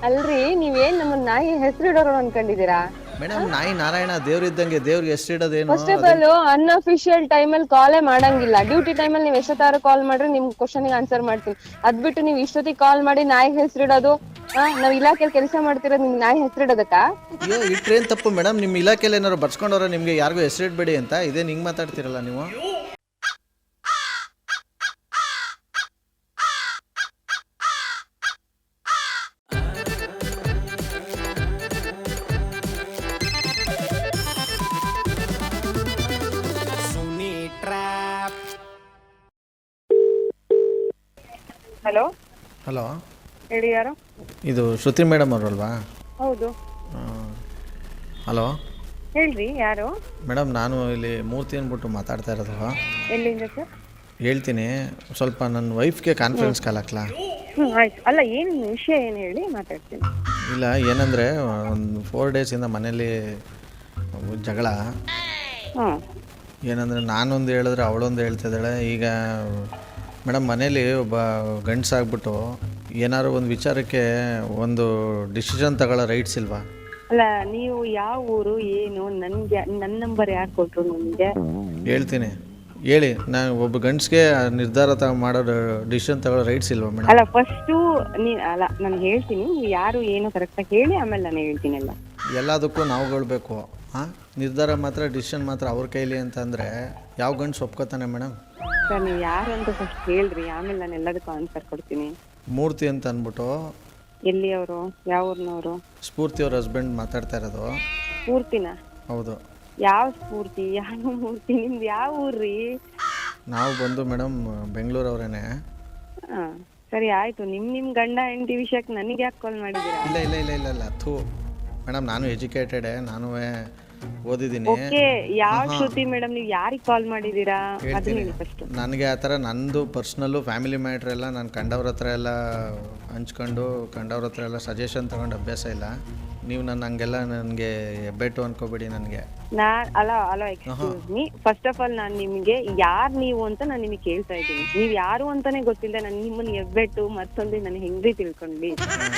ಅಲ್ರಿ ನೀವೇನ್ ನಮ್ಮ ನಾಯಿ ಹೆಸರಿಡೋರು ಅನ್ಕೊಂಡಿದೀರಾ? ಮೇಡಮ್ ನಾಯಿ ನಾರಾಯಣ ದೇವ್ರಿದ್ದಂಗೆ, ದೇವ್ರಿಗೆ ಹೆಸರಿಡೋದೇನು? ಫಸ್ಟ್ ಆಫ್ ಆಲ್ ಅನ್ಅಫಿಷಿಯಲ್ ಟೈಮಲ್ಲಿ ಕಾಲೇ ಮಾಡಂಗಿಲ್ಲ. ಡ್ಯೂಟಿ ಟೈಮಲ್ಲಿ ನೀವು ಎಷ್ಟೊತ್ತಾರು ಕಾಲ್ ಮಾಡ್ರಿ, ನಿಮ್ ಕ್ವಶನ್ ಆನ್ಸರ್ ಮಾಡ್ತೀನಿ. ಅದ್ಬಿಟ್ಟು ನೀವು ಇಷ್ಟೊತ್ತಿಗೆ ಕಾಲ್ ಮಾಡಿ ನಾಯಿ ಹೆಸರಿಡೋದು, ನಾವ್ ಇಲಾಖೆಯಲ್ಲಿ ಕೆಲಸ ಮಾಡ್ತಿರೋದು ನಿಮ್ ನಾಯಿ ಹೆಸರಿಡೋದಕ್ಕ? ಅಯ್ಯೋ ಇಟ್ರೇನು ತಪ್ಪು ಮೇಡಮ್? ನಿಮ್ಮ ಇಲಾಖೆಯಲ್ಲಿ ಏನಾರು ಬರ್ಸ್ಕೊಂಡವ್ರ ನಿಮಗೆ ಯಾರಿಗೂ ಹೆಸರಿಡಬೇಡಿ ಅಂತ? ಇದೇನು ಹಿಂಗೆ ಮಾತಾಡ್ತಿರಲ್ಲ ನೀವು? ಹಲೋ ಹಲೋ, ಹೇಳಿ, ಯಾರು? ಇದು ಶ್ರುತಿ ಮೇಡಮ್ ಅವರಲ್ವಾ? ಹೌದು. ಹಲೋ ಹೇಳ್ರಿ, ಯಾರು? ಮೇಡಮ್, ನಾನು ಇಲ್ಲಿ ಮೂರ್ತಿ ಅಂದ್ಬಿಟ್ಟು ಮಾತಾಡ್ತಾ ಇರೋದು. ಎಲ್ಲಿಂದ ಸರ್? ಹೇಳ್ತೀನಿ, ಸ್ವಲ್ಪ ನನ್ನ ವೈಫ್ಗೆ ಕಾನ್ಫರೆನ್ಸ್ ಕಾಲ್ ಹಾಕ್ಲಾ? ಆಯ್ತು. ಅಲ್ಲ, ಏನು ವಿಷಯ ಏನು ಹೇಳಿ, ಮಾತಾಡ್ತೀನಿ. ಇಲ್ಲ, ಏನಂದರೆ ಒಂದು 4 ಡೇಸಿಂದ ಮನೇಲಿ ಜಗಳ. ಏನಂದರೆ ನಾನೊಂದು ಹೇಳಿದ್ರೆ ಅವಳೊಂದು ಹೇಳ್ತಿದ್ದಾಳೆ. ಈಗ ಮೇಡಮ್, ಮನೇಲಿ ಒಬ್ಬ ಗಂಡಸಾಗ್ಬಿಟ್ಟು ಏನಾದ್ರು ಒಂದು ವಿಚಾರಕ್ಕೆ ಒಂದು ಡಿಸಿಷನ್ ತಗೊಳ್ಳೋ ರೈಟ್ಸ್ ಇಲ್ವಾ? ಅಲ್ಲ, ನೀವು ಯಾವ ಊರು, ಏನು, ನನ್ಗೆ ನನ್ನ ನಂಬರ್ ಯಾರು ಕೊಟ್ರು ನಿಮಗೆ? ಹೇಳ್ತೀನಿ, ಹೇಳಿ. ನಾನು ಒಬ್ಬ ಗಂಡಸ್ಗೆ ನಿರ್ಧಾರ ಮಾಡೋ ಡಿಸಿಷನ್ ತಗೊಳ್ಳೋ ರೈಟ್ಸ್ ಇಲ್ವಾ ಮೇಡಮ್? ಅಲ್ಲ, ಫಸ್ಟು ಅಲ್ಲ, ನಾನು ಹೇಳ್ತೀನಿ, ನೀವು ಯಾರು ಏನು ಕರೆಕ್ಟಾಗಿ ಹೇಳಿ, ಆಮೇಲೆ ನಾನು ಹೇಳ್ತೀನಿ ಎಲ್ಲ. ಎಲ್ಲದಕ್ಕೂ ನಾವುಗಳ್ಬೇಕು. ನಿರ್ಧಾರ ಮಾತ್ರ, ಡಿಸಿಷನ್ ಮಾತ್ರ ಅವ್ರ ಕೈಲಿ ಅಂತಂದರೆ ಯಾವ ಗಂಡ್ಸು ಒಪ್ಕೋತಾನೆ ಮೇಡಮ್? ಸರ್, ನೀವು ಯಾರು ಅಂತ ಫಸ್ಟ್ ಹೇಳ್ರಿ, ಆಮೇಲೆ ನಾನು ಎಲ್ಲದಕ್ಕೂ ಆನ್ಸರ್ ಕೊಡ್ತೀನಿ. ಮೂರ್ತಿ ಅಂತ ಅಂದ್ಬಿಟ್ಟು. ಎಲ್ಲಿ ಅವರು? ಯಾವ ಊರಿನವರು? ಸ್ಫೂರ್ತಿ ಅವ್ರ ಹಸ್ಬೆಂಡ್ ಮಾತಾಡ್ತಾ ಇರೋದು. ಸ್ಫೂರ್ತಿನ? ಹೌದು. ಯಾವ ಸ್ಫೂರ್ತಿ, ಯಾವ ಮೂರ್ತಿ? ನಿಮ್ದು ಯಾವ ಊರ್ರಿ? ನಾವು ಬಂದು ಮೇಡಮ್ ಬೆಂಗಳೂರವ್ರೇನೆ. ಹಾಂ, ಸರಿ, ಆಯಿತು. ನಿಮ್ಮ ಗಂಡ ಹೆಂಡತಿ ವಿಷಯಕ್ಕೆ ನನಗೆ ಯಾಕೆ ಕಾಲ್ ಮಾಡಿದ್ದೀರಾ? ಇಲ್ಲ ಇಲ್ಲ ಇಲ್ಲ ಇಲ್ಲ ಇಲ್ಲ ಥೂ ಮೇಡಮ್, ನಾನು ಎಜುಕೇಟೆಡೆ, ನಾನು ಓದಿದ್ದೀನಿ. ಓಕೆ, ಯಾವ ಶ್ರುತಿ ಮೇಡಮ್, ನೀವು ಯಾರಿಗೆ ಕಾಲ್ ಮಾಡಿದ್ದೀರಾ ಅದನ್ನ ಹೇಳಿ ಫಸ್ಟ್. ನನಗೆ ಆ ಥರ ನಂದು ಪರ್ಸ್ನಲ್ಲು ಫ್ಯಾಮಿಲಿ ಮ್ಯಾಟ್ರ್ ಎಲ್ಲ ನಾನು ಕಂಡವ್ರ ಹತ್ರ ಎಲ್ಲ ಹಂಚ್ಕೊಂಡು, ಕಂಡವ್ರ ಹತ್ರ ಎಲ್ಲ ಸಜೆಷನ್ ತೊಗೊಂಡು ಅಭ್ಯಾಸ ಇಲ್ಲ. ನೀವು ಹಂಗೆಲ್ಲ ನನಗೆ ಹೆಬ್ಬೆಟ್ಟು ಅನ್ಕೋಬೇಡಿ ನನಗೆ. ಅಲ್ಲ, excuse me, first of all ನಾನು ನಿಮಗೆ ಯಾರು ನೀವು ಅಂತ ನಾನು ನಿಮಗೆ ಕೇಳ್ತಾ ಇದ್ದೀನಿ. ನೀವು ಯಾರು ಅಂತಾನೆ ಗೊತ್ತಿಲ್ಲ, ನಾನು ನಿಮ್ಮನ್ನ ಹೆಬ್ಬೆಟ್ಟು ಮತ್ತೊಂದು ನಾನು ಹೆಂಗ್ರಿ ತಿಳ್ಕೊಂಡ್ವಿ?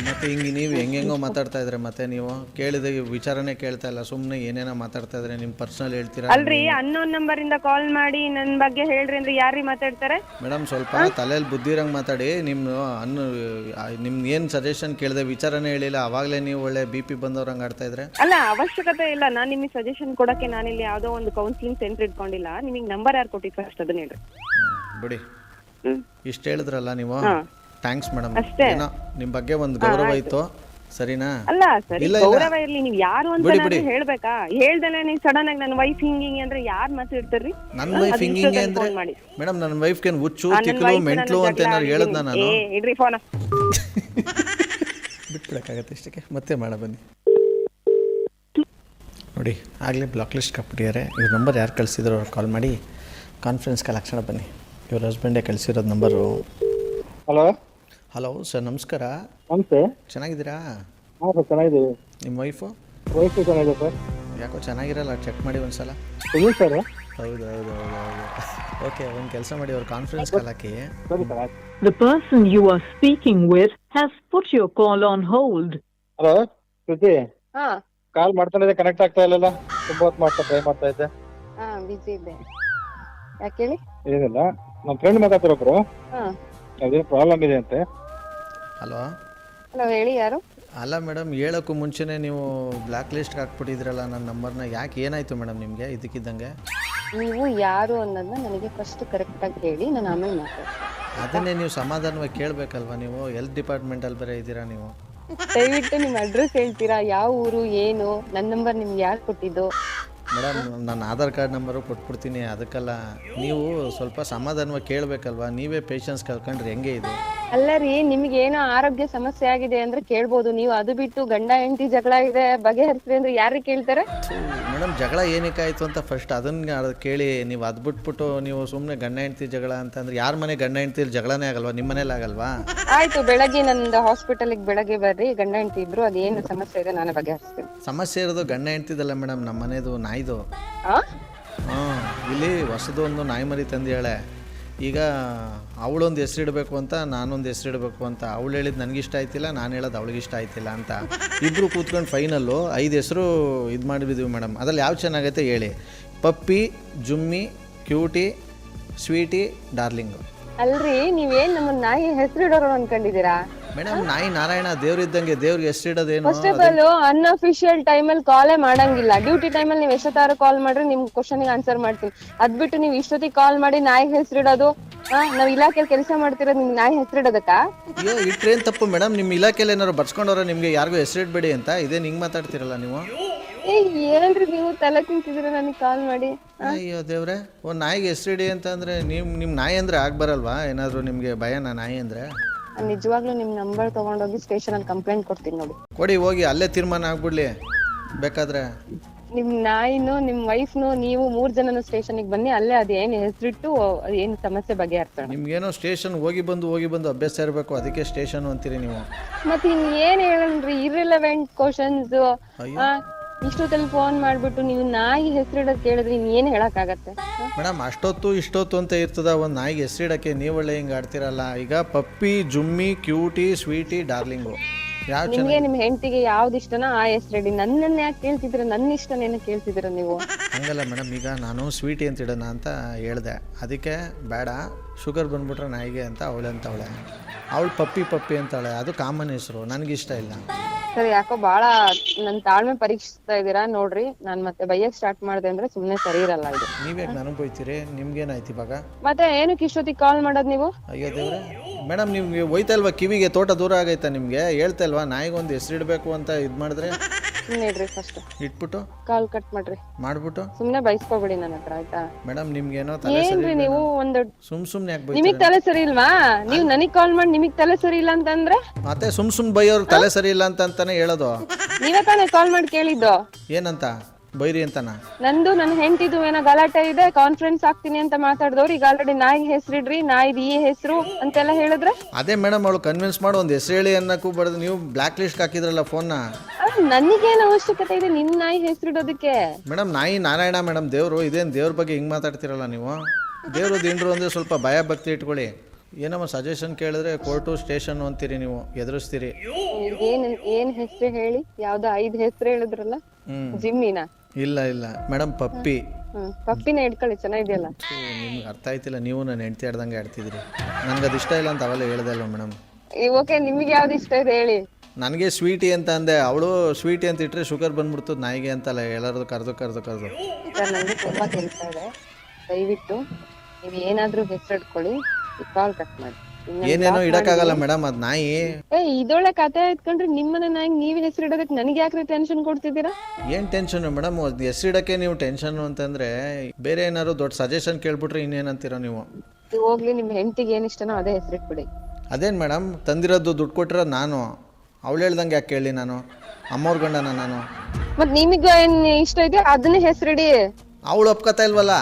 ಮತ್ತೆ ಹಿಂಗೆ ನೀವು ಹೆಂಗೆಂಗೋ ಮಾತಾಡ್ತಾ ಇದ್ರೆ, ಮತ್ತೆ ನೀವು ಕೇಳಿದ ವಿಚಾರನೇ ಕೇಳ್ತಾ ಇಲ್ಲ, ಸುಮ್ಮನೆ ಏನೇನೋ ಮಾತಾಡ್ತಾ ಇದ್ರೆ. ನಿಮ್ಮ ಪರ್ಸನಲ್ ಹೇಳ್ತೀರಾ? ಅಲ್ರಿ, ಅನ್ನೋನ್ ನಂಬರ್ ಇಂದ ಕಾಲ್ ಮಾಡಿ ನನ್ನ ಬಗ್ಗೆ ಹೇಳ್ರಿ ಅಂದ್ರೆ ಯಾರೀ ಮಾತಾಡ್ತಾರೆ? ಮೇಡಮ್, ಸ್ವಲ್ಪ ತಲೆಯಲ್ಲಿ ಬುದ್ಧಿ ಇರಂಗೆ ಮಾತಾಡಿ. ನಿಮ್ಗೆ ಏನು ಸಜೆಷನ್ ಕೇಳಿದೆ, ವಿಚಾರನೇ ಹೇಳಿಲ್ಲ, ಅವಾಗಲೇ ನೀವು ಒಳ್ಳೆ BP ಬಂದವ್ರಂಗೆ ಆಡ್ತಾ ಇದ್ರೆ. ಅಲ್ಲ, ಅವಶ್ಯಕತೆ ಇಲ್ಲ. ನಾನು ನಿಮಗೆ ಸಜೆಷನ್ ಕೊಡಕ್ಕೆ ನಾನಿಲ್ಲಿ ಯಾವುದೋ ಒಂದು ಕೌನ್ಸಿಲಿಂಗ್ ಸೆಂಟರ್ ಇಟ್ಕೊಂಡಿಲ್ಲ. ನಿಮಗೆ ನಂಬರ್ ಯಾರು ಕೊಟ್ಟಿದ್ದು ಫಸ್ಟ್ ಅದನ್ನ ಹೇಳ್ರಿ. ಬಿಡಿ, ಇಷ್ಟು ಹೇಳಿದ್ರಲ್ಲ ನೀವು, ಥ್ಯಾಂಕ್ಸ್ ಮೇಡಮ್. ಅಷ್ಟೇ. ನಿಮ್ಮ ಬಗ್ಗೆ ಒಂದು ಗೌರವ ಇತ್ತು, ಸರಿನಾ? ಅಲ್ಲ ಸರಿ, ಗೌರವ ಇರ್ಲಿ, ನೀವು ಯಾರು ಅಂತ ನಾನು ಹೇಳ್ಬೇಕಾ? ಹೇಳ್ದಲೆ ನೀವು ಸಡನ್ ಆಗಿ ನನ್ನ ವೈಫ್ ಹಿಂಗಿಂಗೆ ಅಂದ್ರೆ ಯಾರು ಮಾತಾಡ್ತಾರ್ರಿ? ನನ್ನ ವೈಫ್ ಹಿಂಗಿಂಗೆ ಅಂದ್ರೆ ಮೇಡಮ್, ನನ್ನ ವೈಫ್ಗೆ ಹುಚ್ಚು, ತಿಕ್ಕಲು, ಮೆಂಟ್ಲು ಅಂತ ಏನಾದ್ರು ಹೇಳಿದ್ನ ನಾನು? ಇಡ್ರಿ ಫೋನ. ಬಿಟ್ಬಿಡಕ್ಕಾಗತ್ತೆ ಇಷ್ಟಕ್ಕೆ? ಮತ್ತೆ ಮಾಡ ಬನ್ನಿ. ನೋಡಿ, ಆಗಲೇ ಬ್ಲಾಕ್ ಲಿಸ್ಟ್ ಹಾಕ್ಬಿಟ್ಟಿದ್ದಾರೆ. ಇವ್ರ ನಂಬರ್ ಯಾರು ಕಳಿಸಿದ್ರು ಅವ್ರು ಕಾಲ್ ಮಾಡಿ ಕಾನ್ಫರೆನ್ಸ್ ಕಾಲ್ ಹಾಕ್ಸೋಣ ಬನ್ನಿ. ಇವ್ರ ಹಸ್ಬೆಂಡೇ ಕಳಿಸಿರೋದು ನಂಬರು. ಹಲೋ ಹಲೋ ಸರ್, ನಮಸ್ಕಾರ. ನಮಸ್ತೆ. ಚೆನ್ನಾಗಿದ್ದೀರಾ? ಹಾಂ ಸರ್, ಚೆನ್ನಾಗಿದ್ದೀವಿ. ನಿಮ್ಮ ವೈಫು ಚೆನ್ನಾಗಿದೆ ಸರ್. ಯಾಕೋ ಚೆನ್ನಾಗಿರಲ್ಲ, ಚೆಕ್ ಮಾಡಿ ಒಂದ್ಸಲ. ಇಲ್ಲ ಸರ್. ಹೌದು ಹೌದು ಹೌದು ಹೌದು. ಓಕೆ, ಒಂದು ಕೆಲಸ ಮಾಡಿ, ಅವ್ರ ಕಾನ್ಫರೆನ್ಸ್ ಕಾಲ್ ಹಾಕಿ. ಸರಿ ಸರ್, ಆಯ್ತು. The person you are speaking with has put your call on hold. Hello Shruti, ಹಾ ಕಾಲ್ ಮಾಡ್ತಾನೆ ಕನೆಕ್ಟ್ ಆಗ್ತಾ ಇಲ್ಲಲ್ಲ? ತುಂಬ ಹೊತ್ತು ಟ್ರೈ ಮಾಡ್ತಾ ಇದ್ದೆ. ಹಾ, ಬಿಜಿ ಇದ್ದೆ. ಯಾಕೆ ಹೇಳಿ? ಏನಿಲ್ಲ, ನಮ್ಮ ಫ್ರೆಂಡ್ ಮಾತಾಡ್ತಿರೊಬ್ರು, ಹಾ, ಅದೇ ಪ್ರಾಬ್ಲಮ್ ಇದೆ ಅಂತೆ. ಹಲೋ ಹಲೋ, ಹೇಳಿ, ಯಾರು? ಅಲ್ಲ ಮೇಡಮ್, ಹೇಳೋಕ್ಕೂ ಮುಂಚೆನೇ ನೀವು ಬ್ಲ್ಯಾಕ್ ಲಿಸ್ಟ್ಗೆ ಹಾಕ್ಬಿಟ್ಟಿದ್ರಲ್ಲ ನನ್ನ ನಂಬರ್ನ. ಯಾಕೆ, ಏನಾಯಿತು ಮೇಡಮ್ ನಿಮಗೆ ಇದ್ದಕ್ಕಿದ್ದಂಗೆ? ನೀವು ಯಾರು ಅನ್ನೋದನ್ನ ನನಗೆ ಫಸ್ಟ್ ಕರೆಕ್ಟಾಗಿ ಹೇಳಿ, ನಾನು ಆಮೇಲೆ ಮಾತಾಡ್ತೀನಿ. ಅದನ್ನೇ ನೀವು ಸಮಾಧಾನವಾಗಿ ಕೇಳಬೇಕಲ್ವ? ನೀವು ಹೆಲ್ತ್ ಡಿಪಾರ್ಟ್ಮೆಂಟಲ್ಲಿ ಬೇರೆ ಇದ್ದೀರಾ ನೀವು. ದಯವಿಟ್ಟು ನಿಮ್ಮ ಅಡ್ರೆಸ್ ಹೇಳ್ತೀರಾ? ಯಾವ ಊರು, ಏನು, ನನ್ನ ನಂಬರ್ ನಿಮ್ಗೆ ಯಾರು ಕೊಟ್ಟಿದ್ದು? ಮೇಡಮ್, ನನ್ನ ಆಧಾರ್ ಕಾರ್ಡ್ ನಂಬರು ಕೊಟ್ಬಿಡ್ತೀನಿ, ಅದಕ್ಕಲ್ಲ. ನೀವು ಸ್ವಲ್ಪ ಸಮಾಧಾನವಾಗಿ ಕೇಳಬೇಕಲ್ವ? ನೀವೇ ಪೇಷನ್ಸ್ ಕಳ್ಕೊಂಡ್ರೆ ಹೆಂಗೆ ಇದು? ಅಲ್ಲ ರೀ, ನಿಮ್ಗೆ ಏನೋ ಆರೋಗ್ಯ ಸಮಸ್ಯೆ ಆಗಿದೆ ಅಂದ್ರೆ ಕೇಳ್ಬೋದು. ನೀವು ಅದು ಬಿಟ್ಟು ಗಂಡ ಹೆಂಡತಿ ಜಗಳ ಇದೆ ಬಗೆಹರಿಸ್ರಿ ಅಂದ್ರೆ ಯಾರಿಗೆ ಕೇಳ್ತಾರೆ? ಮೇಡಮ್, ಜಗಳ ಏನಕ್ಕೆ ಆಯಿತು ಅಂತ ಫಸ್ಟ್ ಅದನ್ನು ಕೇಳಿ. ನೀವು ಅದು ಬಿಟ್ಬಿಟ್ಟು ನೀವು ಸುಮ್ಮನೆ ಗಂಡ ಹೆಂಡತಿ ಜಗಳ ಅಂತಂದ್ರೆ, ಯಾರ ಮನೆ ಗಂಡ ಹೆಂಡತಿ ಜಗಳನೇ ಆಗಲ್ವಾ? ನಿಮ್ಮ ಮನೇಲಿ ಆಗಲ್ವಾ? ಆಯ್ತು, ಬೆಳಗ್ಗೆ ನಂದು ಹಾಸ್ಪಿಟಲ್ಗೆ ಬೆಳಗ್ಗೆ ಬರ್ರಿ, ಗಂಡ ಹೆಂಡತಿ ಇಬ್ರು, ಅದೇನು ಸಮಸ್ಯೆ ಇದೆ ನಾನು ಬಗೆಹರಿಸ್ತೀನಿ. ಸಮಸ್ಯೆ ಇರೋದು ಗಂಡ ಹೆಂಡ್ತಿದಲ್ಲ ಮೇಡಮ್, ನಮ್ಮ ಮನೇದು ನಾಯಿದು. ಹಾಂ, ಇಲ್ಲಿ ಹೊಸದು ಒಂದು ನಾಯಿ ಮರಿ ತಂದು ಹೇಳೆ. ಈಗ ಅವಳೊಂದು ಹೆಸರಿಡಬೇಕು ಅಂತ ನಾನೊಂದು ಹೆಸರಿಡಬೇಕು ಅಂತ ಅವಳು ಹೇಳಿದ್ದು ನನಗಿಷ್ಟ ಆಯ್ತಿಲ್ಲ, ನಾನು ಹೇಳೋದು ಅವಳಿಗಿಷ್ಟ ಆಯ್ತಿಲ್ಲ ಅಂತ ಇಬ್ಬರು ಕೂತ್ಕೊಂಡು ಫೈನಲ್ಲು 5 ಹೆಸರು ಇದು ಮಾಡಿಬಿದ್ದೀವಿ ಮೇಡಮ್. ಅದ್ರಲ್ಲಿ ಯಾವ ಚೆನ್ನಾಗೈತೆ ಹೇಳಿ. ಪಪ್ಪಿ, ಜುಮ್ಮಿ, ಕ್ಯೂಟಿ, ಸ್ವೀಟಿ, ಡಾರ್ಲಿಂಗು. ಅಲ್ರಿ ನೀವೇನ್ ನಮ್ಮ ನಾಯಿ ಹೆಸರಿಡೋರು ಅನ್ಕೊಂಡಿದೀರಾ? ಮೇಡಮ್ ನಾಯಿ ನಾರಾಯಣ ದೇವ್ರಿದ್ದಂಗೆ, ದೇವ್ರಿಗೆ ಹೆಸರಿಡೋದೇನು? ಫಸ್ಟ್ ಆಫ್ ಆಲ್ ಅನ್ಅಫಿಷಿಯಲ್ ಟೈಮಲ್ಲಿ ಕಾಲೇ ಮಾಡಂಗಿಲ್ಲ. ಡ್ಯೂಟಿ ಟೈಮಲ್ಲಿ ನೀವು ಎಷ್ಟೊತ್ತಾರು ಕಾಲ್ ಮಾಡ್ರಿ ನಿಮ್ ಕ್ವಶನ್ಗೆ ಆನ್ಸರ್ ಮಾಡ್ತೀನಿ. ಅದ್ಬಿಟ್ಟು ನೀವು ಇಷ್ಟೊತ್ತಿಗೆ ಕಾಲ್ ಮಾಡಿ ನಾಯಿಗೆ ಹೆಸರಿಡೋದು, ನಾವ್ ಇಲಾಖೆಯಲ್ಲಿ ಕೆಲಸ ಮಾಡ್ತಿರೋದು ನಿಮ್ಗೆ ನಾಯಿ ಹೆಸರಿಡೋದಕ್ಕ? ಅಯ್ಯೋ ಇಟ್ರೇನು ತಪ್ಪು ಮೇಡಮ್? ನಿಮ್ಮ ಇಲಾಖೆಯಲ್ಲಿ ಏನಾರು ಬರ್ಸ್ಕೊಂಡವ್ರ ನಿಮಗೆ ಯಾರಿಗೂ ಹೆಸರಿಡಬೇಡಿ ಅಂತ? ಇದೇನು ಹಿಂಗೆ ಮಾತಾಡ್ತಿರಲ್ಲ ನೀವು? ಏನ್ರಿ ನೀವು ತಲೆ ತಿಂತಿದ್ದೀರ ನನಗೆ ಕಾಲ್ ಮಾಡಿ? ಅಯ್ಯೋ ದೇವ್ರೆ, ಒಂದು ನಾಯಿಗೆ ಹೆಸರಿಡಿ ಅಂತಂದರೆ ನಿಮ್ಮ ನಾಯಿ ಅಂದರೆ ಆಗ್ಬರಲ್ವಾ? ಏನಾದರೂ ನಿಮಗೆ ಭಯನಾ ನಾಯಿ ಅಂದರೆ? ನಿಜವಾಗ್ಲೂ ನಿಮ್ ನಂಬರ್ ತಗೊಂಡೋಗಿ ಸ್ಟೇಷನ್ ಅಲ್ಲಿ ಕಂಪ್ಲೇಂಟ್ ಕೊಡ್ತೀನಿ ನೋಡಿ. ಕೊಡಿ ಹೋಗಿ, ಅಲ್ಲೇ ತೀರ್ಮಾನ ಆಗ್ಬಿಡ್ಲಿ ಬೇಕಾದ್ರೆ. ನಿಮ್ ನಾಯಿನು ನಿಮ್ ವೈಫ್ನು ನೀವು 3 ಜನನು ಸ್ಟೇಷನ್ಗೆ ಬನ್ನಿ, ಅಲ್ಲೇ ಅದೇನ್ ಹೆಸರಿಟ್ಟು ಏನ್ ಸಮಸ್ಯೆ ಬಗೆಹರಿಸೋಣ. ನಿಮ್ಗೇನೋ ಸ್ಟೇಷನ್ ಹೋಗಿ ಬಂದು ಅಭ್ಯಾಸ ಇರಬೇಕು, ಅದಕ್ಕೆ ಸ್ಟೇಷನ್ ಅಂತೀರಿ ನೀವು. ಮತ್ತೆ ಇನ್ ಏನ್ ಹೇಳನ್ರಿ, ಇರ್ರಿಲೆವೆಂಟ್ ಕ್ವಶನ್ಸ್. ಇಷ್ಟೊತ್ತಲ್ಲಿ ಫೋನ್ ಮಾಡ್ಬಿಟ್ಟು ನೀವು ನಾಯಿ ಹೆಸರಿಡೋದ್ ಕೇಳಿದ್ರೆ ಇನ್ ಏನ್ ಹೇಳಕ್ ಆಗತ್ತೆ? ಮೇಡಮ್ ಅಷ್ಟೊತ್ತು ಇಷ್ಟೊತ್ತು ಅಂತ ಇರ್ತದ ಒಂದು ನಾಯಿಗೆ ಹೆಸರಿಡಕ್ಕೆ? ನೀವು ಒಳ್ಳೆ ಹಿಂಗೆ ಆಡ್ತಿರಲ್ಲ. ಈಗ ಪಪ್ಪಿ, ಜುಮ್ಮಿ, ಕ್ಯೂಟಿ, ಸ್ವೀಟಿ, ಡಾರ್ಲಿಂಗು ಯಾವ ನಿಮ್ಗೆ ನಿಮ್ ಹೆಂಡತಿಗೆ ಯಾವ್ದು ಇಷ್ಟನೋ ಆ ಹೆಸರಿಡಿ. ನನ್ನನ್ನ ಯಾಕೆ ಕೇಳ್ತಿದ್ರ? ನನ್ನ ಇಷ್ಟನೇನು ಕೇಳ್ತಿದ್ರ ನೀವು? ಹಂಗಲ್ಲ ಮೇಡಮ್, ಈಗ ನಾನು ಸ್ವೀಟಿ ಅಂತ ಇಡೋಣ ಅಂತ ಹೇಳ್ದೆ, ಅದಕ್ಕೆ ಬೇಡ ಶುಗರ್ ಬಂದ್ಬಿಟ್ರೆ ನಾಯಿಗೆ ಅಂತ ಅವಳೆ ಅವಳು ಪಪ್ಪಿ ಅಂತಾಳೆ. ಅದು ಕಾಮನ್ ಹೆಸರು, ನನಗಿಷ್ಟ ಇಲ್ಲ. ಸರಿ, ಯಾಕೋ ಬಾಳ ನನ್ ತಾಳ್ಮೆ ಪರೀಕ್ಷಿಸ್ತಾ ಇದೀರಾ ನೋಡ್ರಿ. ನಾನ್ ಮತ್ತೆ ಬೈಯಕ್ ಸ್ಟಾರ್ಟ್ ಮಾಡ್ದೆ ಅಂದ್ರೆ ಸುಮ್ನೆ ಸರಿ ಇರಲ್ಲ ಇದು. ನೀವ್ಯಾಕೆ ನನಗೆ ಬೈತೀರಿ? ನಿಮ್ಗೇನಾಯ್ತು ಇವಾಗ? ಮತ್ತೆ ಏನಕ್ಕೆ ಇಷ್ಟೊತ್ತಿಗೆ ಕಾಲ್ ಮಾಡೋದು ನೀವು? ಅಯ್ಯೋ ದೇವ್ರೆ ಮೇಡಮ್, ನಿಮ್ಗೆ ಹೋಯ್ತಾ ಇಲ್ವಾ ಕಿವಿಗೆ? ತೋಟ ದೂರ ಆಗೈತಾ ನಿಮ್ಗೆ? ಹೇಳ್ತಾ ಇಲ್ವಾ ನಾಯಿಗೊಂದು ಹೆಸರಿಡ್ಬೇಕು ಅಂತ ಇದು ಮಾಡಿದ್ರೆ? ಸುಮ್ನೆ ಫಸ್ಟ್ ಇಟ್ಬಿಟ್ಟು ಕಾಲ್ ಕಟ್ ಮಾಡ್ಬಿಟ್ಟು ಸುಮ್ನೆ ಬೈಸ್ಕೋಬೇಡಿ ನನ್ನ ಹತ್ರ, ಆಯ್ತಾ? ಮೇಡಮ್ ನಿಮ್ಗೇನೋ ತಲೆ ಏನ್ರಿ ಸರಿ? ನೀವು ಒಂದು ಸುಮ್ನೆ ಯಾಕೆ ನಿಮಗ್ ಬೈತೀರಾ? ತಲೆ ಸರಿ ಇಲ್ವಾ? ನೀವ್ ನನಗ್ ಕಾಲ್ ಮಾಡಿ ನಿಮಗ್ ತಲೆ ಸರಿ ಇಲ್ಲ ಅಂತಂದ್ರೆ ಮತ್ತೆ ಸುಮ್ ಬೈಯೋರು ತಲೆ ಸರಿ ಇಲ್ಲ ಅಂತಾನೆ ಹೇಳೋದು. ನೀವೇ ತಾನೇ ಕಾಲ್ ಮಾಡಿ ಕೇಳಿದ್ದು? ಏನಂತ ಬೈರಿ ಅಂತನಾ? ನಂದು ನನ್ನ ಹೆಂಡತಿದು ಏನೋ ಗಲಾಟೆ ಇದೆ, ಕಾನ್ಫರೆನ್ಸ್ ಆಗ್ತೀನಿ ಅಂತ ಮಾತಾಡಿದವ್ರು ಈಗ ಆಲ್ರೆಡಿ ನಾಯಿ ಹೆಸರಿಡ್ರಿ, ನಾಯಿದ್ ಈ ಹೆಸರು ಅಂತೆಲ್ಲ ಹೇಳಿದ್ರೆ? ಅದೇ ಮೇಡಮ್, ಅವಳು ಕನ್ವಿನ್ಸ್ ಮಾಡಿ ಒಂದು ಹೆಸರು ಹೇಳಿ ಅನ್ನಕ್ಕೂ ಬಡ್ದು ನೀವು ಬ್ಲಾಕ್ ಲಿಸ್ಟ್ ಹಾಕಿದ್ರಲ್ಲ ಫೋನ್ನ. ನನಗೇನು ಅವಶ್ಯಕತೆ ಇದೆ ನಿಮ್ ನಾಯಿ ಹೆಸರಿಡೋದಕ್ಕೆ? ಮೇಡಮ್ ನಾಯಿ ನಾರಾಯಣ ಮೇಡಮ್ ದೇವರು. ಇದೇನು ದೇವ್ರ ಬಗ್ಗೆ ಹಿಂಗೆ ಮಾತಾಡ್ತಿರಲ್ಲ ನೀವು? ದೇವರು ದಿಂಡ್ರು ಅಂದರೆ ಸ್ವಲ್ಪ ಭಯ ಭಕ್ತಿ ಇಟ್ಕೊಳ್ಳಿ. ಏನಮ್ಮ ಸಜೆಷನ್ ಕೇಳಿದ್ರೆ ಕೋರ್ಟು ಸ್ಟೇಷನ್ ಅಂತೀರಿ ನೀವು, ಎದುರಿಸ್ತೀರಿ. ಏನ್ ಹೆಸರು ಹೇಳಿ? ಯಾವ್ದೋ 5 ಹೆಸರು ಹೇಳಿದ್ರಲ್ಲ? ಜಿಮ್ಮಿನಾ? ಇಲ್ಲ ಮೇಡಮ್, ಪಪ್ಪಿ. ಪಪ್ಪಿನ ಇಟ್ಕೊಳ್ಳಿ, ಚೆನ್ನಾಗಿದೆಯಲ್ಲ. ನಿಮ್ಗೆ ಅರ್ಥ ಆಯ್ತಿಲ್ಲ, ನೀವು ನಾನು ಹೆಂಡತಿ ಆಡ್ದಂಗೆ ಆಡ್ತಿದ್ರಿ. ನನಗೆ ಅದು ಇಷ್ಟ ಇಲ್ಲ ಅಂತ ಅವೆಲ್ಲ ಹೇಳ್ದೆ ಅಲ್ವ ಮೇಡಮ್? ಓಕೆ, ನಿಮ್ಗೆ ಯಾವ್ದು ಇಷ್ಟ ಇದೆ ಹೇಳಿ. ನನಗೆ ಸ್ವೀಟಿ ಅಂತ ಅಂದೆ, ಅವಳು ಸ್ವೀಟಿ ಅಂತ ಇಟ್ಟರೆ ಶುಗರ್ ಬಂದ್ಬಿಡ್ತು ನಾಯಿಗೆ ಅಂತಲ್ಲ, ಎಲ್ಲರದು ಕರೆದು ಸರ್, ನನಗೆ ತುಂಬಾ ಕೆಲಸ ಇದೆ, ದಯವಿಟ್ಟು ನೀವು ಏನಾದ್ರೂ ಹೆಸರು ಇಟ್ಕೊಳ್ಳಿ, ಕಾಲ್ ಕಟ್ ಮಾಡಿ. ಏನೇನೋ ಇಡಕ್ಕಾಗಲ್ಲ ಮೇಡಮ್, ಅದು ನಾಯಿ. ಇದೊಳ್ಳೆ ಕತೆ ಇಟ್ಕೊಂಡ್ರೆ ನಿಮ್ಮನೆ ನಾಯಿಗೆ ನೀವ್ ಹೆಸರು ಇಡೋದಕ್ಕೆ ನನಗೆ ಯಾಕ್ರಿ ಟೆನ್ಷನ್ ಕೊಡ್ತಿದ್ದೀರಾ? ಏನ್ ಟೆನ್ಷನ್ ಮೇಡಮ್? ಹೆಸರಿಡಕ್ಕೆ ನೀವು ಟೆನ್ಷನ್ ಅಂತಂದ್ರೆ ಬೇರೆ ಏನಾದ್ರು ದೊಡ್ಡ ಸಜೆಷನ್ ಕೇಳ್ಬಿಟ್ರೆ ಇನ್ನೇನಂತೀರ ನೀವು? ಹೋಗ್ಲಿ, ನಿಮ್ ಹೆಂಡತಿಗೆ ಏನ್ ಇಷ್ಟನೋ ಅದೇ ಹೆಸರಿಟ್ಬಿಡಿ. ಅದೇನು ಮೇಡಮ್, ತಂದಿರೋದು ದುಡ್ಡು ಕೊಟ್ಟಿರೋದು ನಾನು, ಅವಳು ಹೇಳ್ದಂಗೆ ಯಾಕೆ ಕೇಳಿ ನಾನು? ಅಮ್ಮವ್ರ ಗಂಡನ ನಾನು. ಮತ್ ನಿಮಗ ಏನ್ ಇಷ್ಟ ಇದೆ ಅದನ್ನೇ ಹೆಸರಿಡಿ. ಅವಳು ಒಪ್ಕೋತಾ ಇಲ್ವಲ್ಲ?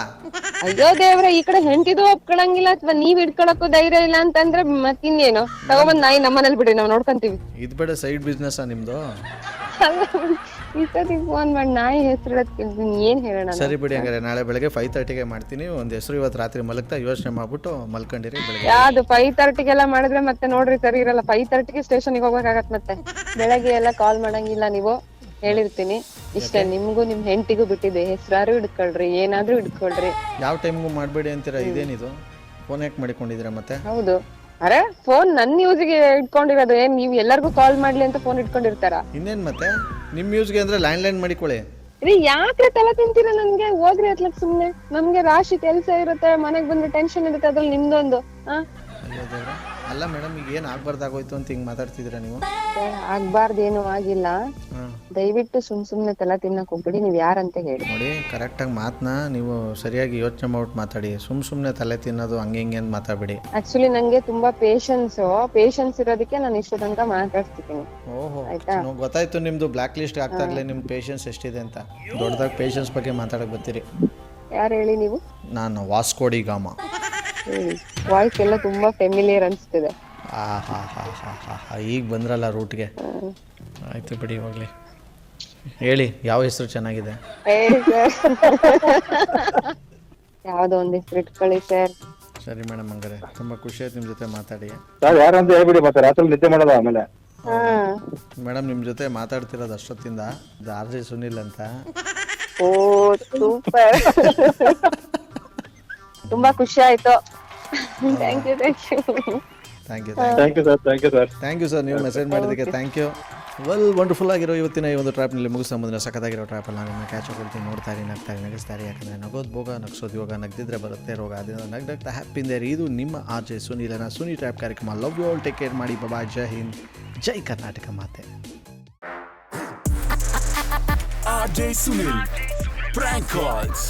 ಅಯ್ಯೋ ದೇವ್ರೆ, ಈ ಕಡೆ ಹೆಂಡತಿದು ಒಪ್ಕೊಳಂಗಿಲ್ಲ ಅಥವಾ ನೀವ್ ಇಟ್ಕೊಳಕ್ಕೂ ಧೈರ್ಯ ಇಲ್ಲ ಅಂತಂದ್ರೆ ಮತ್ತಿನ್ನೇನು? ತಗೊಬಂದ್ ನಾಯಿ ನಮ್ಮನೇಲಿ ಬಿಡ್ರಿ, ನಾವ್ ನೋಡ್ಕೊಂತೀವಿ. ಇದು ಬೇಡ ಸೈಡ್ ಬಿಸ್ನೆಸ್ ನಿಮ್ದು? ಇಷ್ಟೊತ್ತಿಗೆ ಫೋನ್ ಮಾಡಿ ನಾಯಿ ಹೆಸರಿಡೋದಕ್ಕೆ ಏನ್ ಹೇಳೋಣ? ಸರಿ ಬಿಡಿ, ಹಂಗಾರೆ ನಾಳೆ ಬೆಳಗ್ಗೆ 5:30ಗೆ ಮಾಡ್ತೀನಿ ಒಂದು ಹೆಸರು. ಇವತ್ತು ರಾತ್ರಿ ಮಲಗ್ತಾ ಯೋಚನೆ ಮಾಡ್ಬಿಟ್ಟು ಮಲ್ಕೊಂಡಿರಿ. ಬೆಳಗ್ಗೆ ಯಾವ್ದು 5:30ಗೆಲ್ಲ ಮಾಡಿದ್ರೆ ಮತ್ತೆ ನೋಡ್ರಿ ಸರಿ ಇರಲ್ಲ. 5:30ಗೆ ಸ್ಟೇಷನ್ಗೆ ಹೋಗ್ಬೇಕಾಗತ್. ಮತ್ತೆ ಬೆಳಗ್ಗೆ ಎಲ್ಲ ಕಾಲ್ ಮಾಡಂಗಿಲ್ಲ ನೀವು, ಹೇಳಿರ್ತೀನಿ ಇಷ್ಟೇ. ನಿಮ್ಗೂ ನಿಮ್ ಹೆಂಡತಿಗೂ ಬಿಟ್ಟಿದೆ, ಹೆಸರಾರು ಹಿಡ್ಕೊಳ್ರಿ, ಏನಾದ್ರೂ ಹಿಡ್ಕೊಳ್ರಿ. ಯಾವ ಟೈಮ್ಗೂ ಮಾಡಬೇಡಿ ಅಂತೀರಾ? ಇದೇನಿದು ಫೋನ್ ಯಾಕೆ ಮಾಡಿಕೊಂಡಿದ್ದೀರಾ ಮತ್ತೆ? ಹೌದು, ಅರೆ ಫೋನ್ ನನ್ನ ಯೂಸ್ಗೆ ಇಟ್ಕೊಂಡಿರೋದು. ಏನ್ ನೀವ್ ಎಲ್ಲರಿಗೂ ಕಾಲ್ ಮಾಡ್ಲಿ ಅಂತ ಫೋನ್ ಇಟ್ಕೊಂಡಿರ್ತಾರ? ಇನ್ನೇನ್ ಮತ್ತೆ ನಿಮ್ಮ ಯೂಸ್ಗೆ ಅಂದ್ರೆ ಲ್ಯಾಂಡ್ ಮಾಡಿಕೊಳ್ಳಿ. ಯಾಕ್ರೆ ತಲೆ ತಿಂತೀರಾ ನನ್ಗೆ? ಹೋಗ್ರಿ ಅತ್ಲಕ್ ಸುಮ್ನೆ. ನಮ್ಗೆ ರಾಶಿ ಕೆಲ್ಸ ಇರುತ್ತೆ, ಮನೆಗ್ ಬಂದ್ರೆ ಟೆನ್ಷನ್ ಇರುತ್ತೆ, ಅದ್ರಲ್ಲಿ ನಿಮ್ದೊಂದು. ಅಯ್ಯೋ ದೇವ್ರೆ, ಅಲ್ಲ ಮೇಡಮ್, ಈಗ ಏನು ಆಗ್ಬಾರ್ದಾಗೋಯ್ತು ಅಂತ ಹಿಂಗೆ ಮಾತಾಡ್ತಿದ್ದೀರಾ ನೀವು? ಆಗ್ಬಾರ್ದೇನು ಆಗಿಲ್ಲ, ದಯವಿಟ್ಟು ಸುಮ್ನೆ ತಲೆ ತಿನ್ನಕ್ ಹೋಗ್ಬಿಡಿ. ನೀವ್ ಯಾರಂತ ಹೇಳಿ. ನೋಡಿ, ಕರೆಕ್ಟಾಗಿ ಮಾತನ್ನ ನೀವು ಸರಿಯಾಗಿ ಯೋಚನೆ ಮಾಡ್ಬಿಟ್ಟು ಮಾತಾಡಿ. ಸುಮ್ಮನೆ ತಲೆ ತಿನ್ನೋದು ಹಂಗೆ ಹಿಂಗೆ ಅಂತ ಮಾತಾಡಬೇಡಿ. ಆಕ್ಚುಲಿ ನಂಗೆ ತುಂಬಾ ಪೇಷನ್ಸ್ ಇರೋದಕ್ಕೆ ನಾನು ಇಷ್ಟು ತನಕ ಮಾತಾಡ್ತಿದ್ದೀನಿ. ಓಹೋ, ಗೊತ್ತಾಯ್ತು ನಿಮ್ದು ಬ್ಲಾಕ್ ಲಿಸ್ಟ್ ಆಗ್ತಾಗ್ಲೇ ನಿಮ್ ಪೇಷನ್ಸ್ ಎಷ್ಟಿದೆ ಅಂತ. ದೊಡ್ಡದಾಗಿ ಪೇಷನ್ಸ್ ಬಗ್ಗೆ ಮಾತಾಡಕ್ ಬರ್ತೀರಿ. ಯಾರು ಹೇಳಿ ನೀವು? ನಾನು ವಾಸ್ಕೋಡಿ ಗಾಮ. ವಾಯ್ಸ್ ಎಲ್ಲ ತುಂಬಾ ಫೆಮಿಲಿಯರ್ ಅನ್ಸ್ತಿದೆ. ಈಗ ಬಂದ್ರಲ್ಲ ರೂಟ್ಗೆ. ಆಯ್ತು ಬಿಡಿ, ಹೋಗ್ಲಿ. ಹೇಳಿ, ಯಾವ ಹೆಸರು ಚೆನ್ನಾಗಿದೆ? ಯಾವ್ದೋ ಒಂದ್ ಹೆಸರು ಇಟ್ಕೊಳ್ಳಿ ಸರ್. ಸರಿ ಮೇಡಮ್, ಹಂಗಾರೆ ತುಂಬ ಖುಷಿ ಆಯ್ತು ನಿಮ್ಮ ಜೊತೆ ಮಾತಾಡಿ. ಸರ್ ಯಾರಂತ ಹೇಳ್ಬಿಡಿ, ಮತ್ತೆ ರಾತ್ರಿ ನಿದ್ದೆ ಮಾಡೋದ ಆಮೇಲೆ. ಮೇಡಮ್ ನಿಮ್ಮ ಜೊತೆ ಮಾತಾಡ್ತಿರೋದು ಅಷ್ಟೊತ್ತಿಂದ RJ ಸುನಿಲ್ ಅಂತ. ಓ ಸೂಪರ್. ತುಂಬಾ ಖುಷಿ ಆಯ್ತು. Thank you. Thank you thank you sir ನೀವು ಮೆಸೇಜ್ ಮಾಡಿದ್ದಕ್ಕೆ ಥ್ಯಾಂಕ್ ಯು. ವಂಡರ್ಫುಲ್ ಆಗಿರೋ ಇವತ್ತಿನ ಈ ಒಂದು ಟ್ರ್ಯಾಪ್ನಲ್ಲಿ ಮುಗಿಸ್ತಾ ಬಂದರೆ ಸಖತ್ತಾಗಿರೋ ಟ್ರ್ಯಾಪಲ್ಲಿ ನಾನು ನಿಮ್ಮನ್ನ ಕ್ಯಾಚ್ ಕೊಡ್ತೀನಿ. ನೋಡ್ತಾರೆ, ನಗ್ತಾರೆ, ನಗಿಸ್ತಾರೆ. ಯಾಕಂದರೆ ನಗೋದು ಭೋಗ, ನಗಿಸೋದು ಯೋಗ, ನಗ್ದಿದ್ರೆ ಬರುತ್ತೆ ರೋಗ. ಅದರಿಂದ ನಗ್ನಗ್ತಾ ಹ್ಯಾಪಿಂದೇರಿ. ಇದು ನಿಮ್ಮ RJ ಸುನೀಲನ ಸುನಿ ಟ್ರ್ಯಾಪ್ ಕಾರ್ಯಕ್ರಮ. Love you all, take care ಮಾಡಿ. ಬಾಯ್. ಜೈ ಹಿಂದ್, ಜೈ ಕರ್ನಾಟಕ ಮಾತೆ. RJ Sunil Prank Calls.